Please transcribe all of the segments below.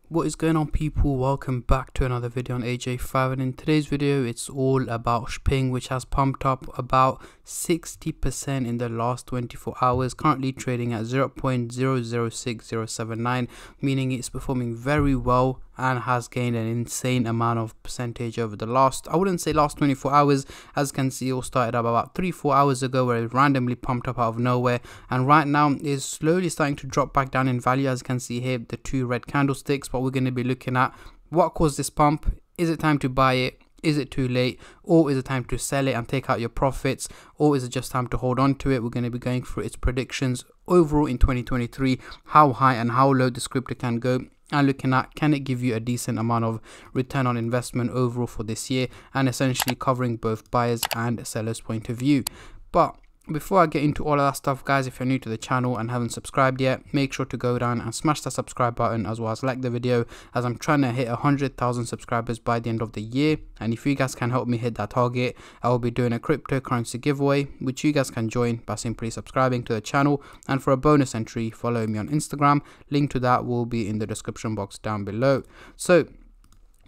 What is going on, people? Welcome back to another video on AJ5, and in today's video it's all about Shping, which has pumped up about 60% in the last 24 hours, currently trading at 0.006079, meaning it's performing very well and has gained an insane amount of percentage over the last, I wouldn't say last 24 hours, as you can see it all started up about 3-4 hours ago where it randomly pumped up out of nowhere, and right now is slowly starting to drop back down in value. As you can see here, the two red candlesticks, but we're going to be looking at what caused this pump. Is it time to buy it? Is it too late? Or is it time to sell it and take out your profits? Or is it just time to hold on to it? We're going to be going through its predictions overall in 2023, how high and how low this crypto can go, and looking at can it give you a decent amount of return on investment overall for this year, and essentially covering both buyers and sellers point of view. But before I get into all of that stuff, guys, if you're new to the channel and haven't subscribed yet, make sure to go down and smash that subscribe button, as well as like the video, as I'm trying to hit 100,000 subscribers by the end of the year. And if you guys can help me hit that target, I will be doing a cryptocurrency giveaway, which you guys can join by simply subscribing to the channel. And for a bonus entry, follow me on Instagram. Link to that will be in the description box down below. So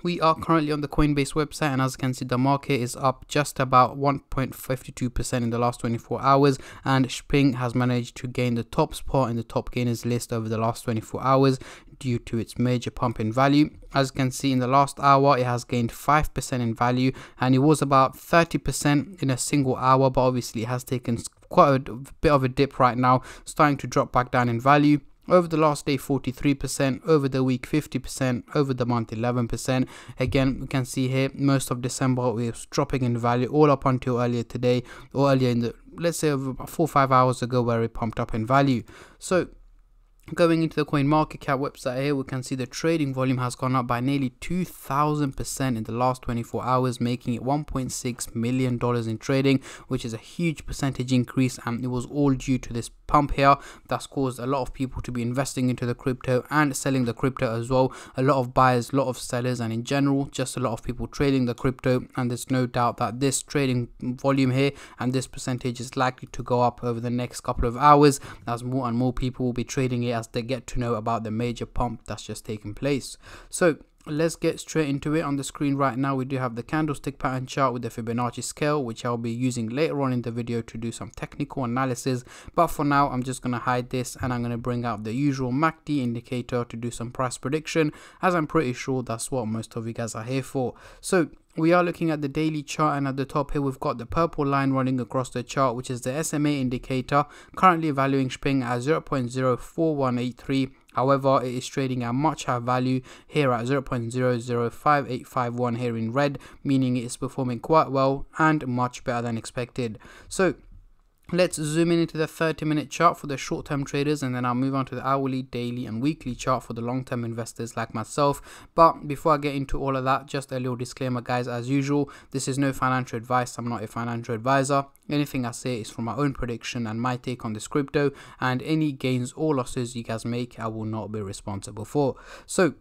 we are currently on the Coinbase website, and as you can see, the market is up just about 1.52% in the last 24 hours, and Shping has managed to gain the top spot in the top gainers list over the last 24 hours due to its major pump in value. As you can see, in the last hour it has gained 5% in value, and it was about 30% in a single hour, but obviously it has taken quite a bit of a dip right now, starting to drop back down in value. Over the last day, 43%, over the week, 50%, over the month, 11%. Again, we can see here, most of December it was dropping in value all up until earlier today, or earlier in the, let's say, about 4 or 5 hours ago, where it pumped up in value. So going into the CoinMarketCap website here, we can see the trading volume has gone up by nearly 2,000% in the last 24 hours, making it $1.6 million in trading, which is a huge percentage increase, and it was all due to this pump here that's caused a lot of people to be investing into the crypto and selling the crypto as well. A lot of buyers, a lot of sellers, and in general just a lot of people trading the crypto, and there's no doubt that this trading volume here and this percentage is likely to go up over the next couple of hours as more and more people will be trading it as they get to know about the major pump that's just taken place. So let's get straight into it. On the screen right now we do have the candlestick pattern chart with the Fibonacci scale, which I'll be using later on in the video to do some technical analysis, but for now I'm just going to hide this, and I'm going to bring out the usual MACD indicator to do some price prediction, as I'm pretty sure that's what most of you guys are here for. So we are looking at the daily chart, and at the top here we've got the purple line running across the chart, which is the SMA indicator, currently valuing Shping at 0.04183. However, it is trading at much higher value here at 0.005851 here in red, meaning it is performing quite well and much better than expected. So let's zoom in into the 30-minute chart for the short-term traders, and then I'll move on to the hourly, daily, and weekly chart for the long-term investors like myself. But before I get into all of that, just a little disclaimer, guys. As usual, this is no financial advice. I'm not a financial advisor. Anything I say is from my own prediction and my take on this crypto, and any gains or losses you guys make, I will not be responsible for. So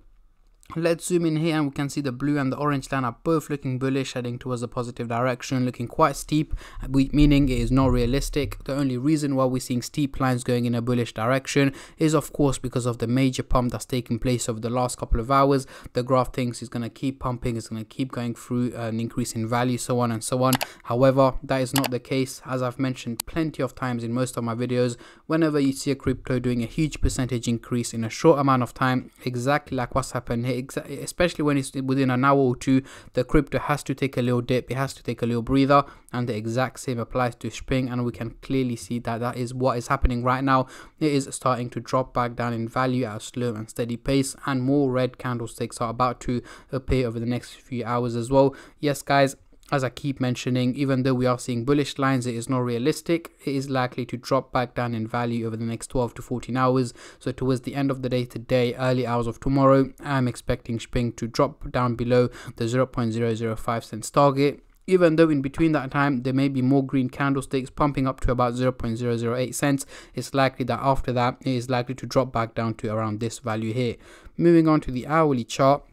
let's zoom in here, and we can see the blue and the orange line are both looking bullish, heading towards a positive direction, looking quite steep, meaning it is not realistic. The only reason why we're seeing steep lines going in a bullish direction is of course because of the major pump that's taken place over the last couple of hours. The graph thinks it's going to keep pumping, it's going to keep going through an increase in value, so on and so on. However, that is not the case. As I've mentioned plenty of times in most of my videos, whenever you see a crypto doing a huge percentage increase in a short amount of time, exactly like what's happened here, especially when it's within an hour or two, the crypto has to take a little dip, it has to take a little breather, and the exact same applies to Shping, and we can clearly see that that is what is happening right now. It is starting to drop back down in value at a slow and steady pace, and more red candlesticks are about to appear over the next few hours as well. Yes, guys, as I keep mentioning, even though we are seeing bullish lines, it is not realistic. It is likely to drop back down in value over the next 12 to 14 hours. So towards the end of the day today, early hours of tomorrow, I'm expecting Shping to drop down below the 0.005 cents target. Even though in between that time there may be more green candlesticks pumping up to about 0.008 cents, it's likely that after that it is likely to drop back down to around this value here. Moving on to the hourly chart,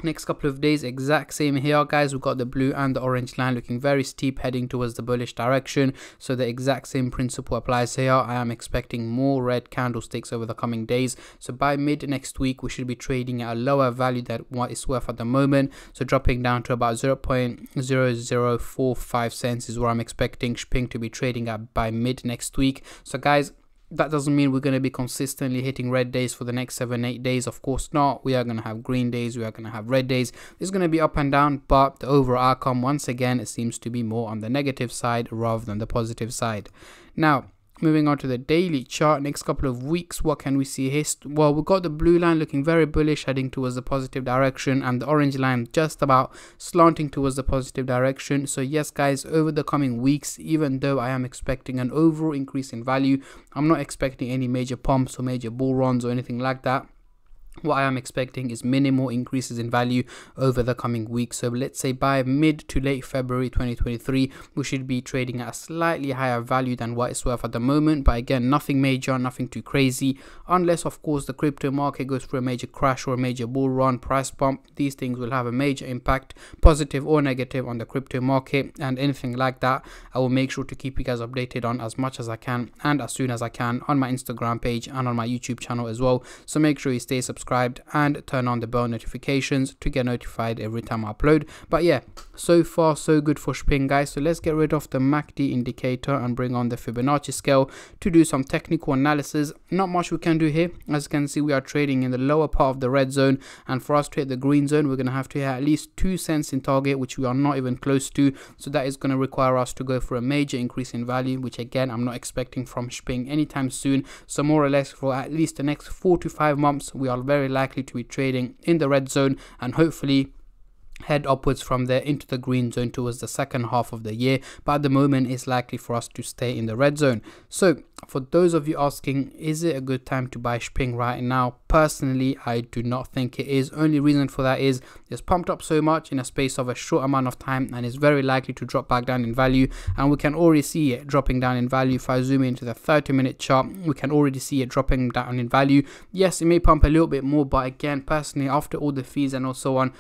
Next couple of days, exact same here, guys. We've got the blue and the orange line looking very steep, heading towards the bullish direction. So the exact same principle applies here. I am expecting more red candlesticks over the coming days. So by mid next week, we should be trading at a lower value than what it's worth at the moment. So dropping down to about 0.0045 cents is where I'm expecting Shping to be trading at by mid next week. So guys, that doesn't mean we're going to be consistently hitting red days for the next 7-8 days. Of course not. We are going to have green days, we are going to have red days. It's going to be up and down, but the overall outcome, once again, it seems to be more on the negative side rather than the positive side. Now, moving on to the daily chart, next couple of weeks, what can we see here? Well, we've got the blue line looking very bullish, heading towards the positive direction, and the orange line just about slanting towards the positive direction. So yes, guys, over the coming weeks, even though I am expecting an overall increase in value, I'm not expecting any major pumps or major bull runs or anything like that. What I am expecting is minimal increases in value over the coming weeks. So let's say by mid to late February 2023, we should be trading at a slightly higher value than what it's worth at the moment. But again, nothing major, nothing too crazy, unless of course the crypto market goes through a major crash or a major bull run, price bump. These things will have a major impact, positive or negative, on the crypto market, and anything like that I will make sure to keep you guys updated on as much as I can and as soon as I can on my Instagram page and on my YouTube channel as well. So make sure you stay subscribed and turn on the bell notifications to get notified every time I upload. But yeah, so far so good for Shping, guys. So let's get rid of the MACD indicator and bring on the Fibonacci scale to do some technical analysis. Not much we can do here. As you can see, we are trading in the lower part of the red zone, and for us to hit the green zone, we're going to have to hit at least 2 cents in target, which we are not even close to. So that is going to require us to go for a major increase in value, which again I'm not expecting from Shping anytime soon. So more or less for at least the next 4 to 5 months, we are very likely to be trading in the red zone and hopefully head upwards from there into the green zone towards the second half of the year. But at the moment, it's likely for us to stay in the red zone. So for those of you asking, is it a good time to buy Shping right now? Personally, I do not think it is. Only reason for that is it's pumped up so much in a space of a short amount of time, and it's very likely to drop back down in value, and we can already see it dropping down in value. If I zoom into the 30-minute chart, we can already see it dropping down in value. Yes, it may pump a little bit more, but again, personally, after all the fees and so on,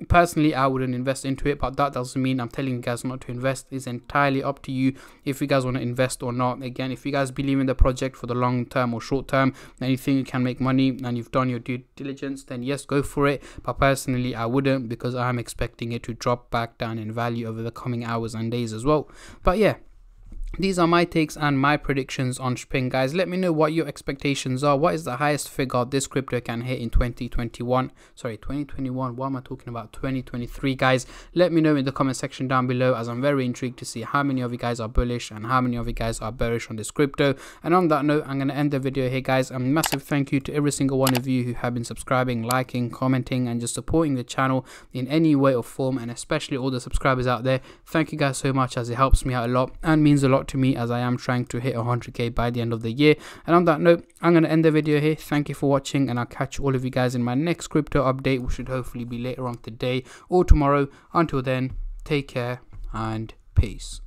personally I wouldn't invest into it. But that doesn't mean I'm telling you guys not to invest. It's entirely up to you if you guys want to invest or not. Again, if you guys believe in the project for the long term or short term, and you think you can make money and you've done your due diligence, then yes, go for it. But personally I wouldn't, because I'm expecting it to drop back down in value over the coming hours and days as well. But yeah, these are my takes and my predictions on Shping, guys. Let me know what your expectations are. What is the highest figure this crypto can hit in 2021? Sorry, 2021. What am I talking about? 2023, guys. Let me know in the comment section down below, as I'm very intrigued to see how many of you guys are bullish and how many of you guys are bearish on this crypto. And on that note, I'm going to end the video here, guys. A massive thank you to every single one of you who have been subscribing, liking, commenting, and just supporting the channel in any way or form, and especially all the subscribers out there. Thank you guys so much, as it helps me out a lot and means a lot to me, as I am trying to hit 100k by the end of the year. And on that note, I'm going to end the video here. Thank you for watching, and I'll catch all of you guys in my next crypto update, which should hopefully be later on today or tomorrow. Until then, take care and peace.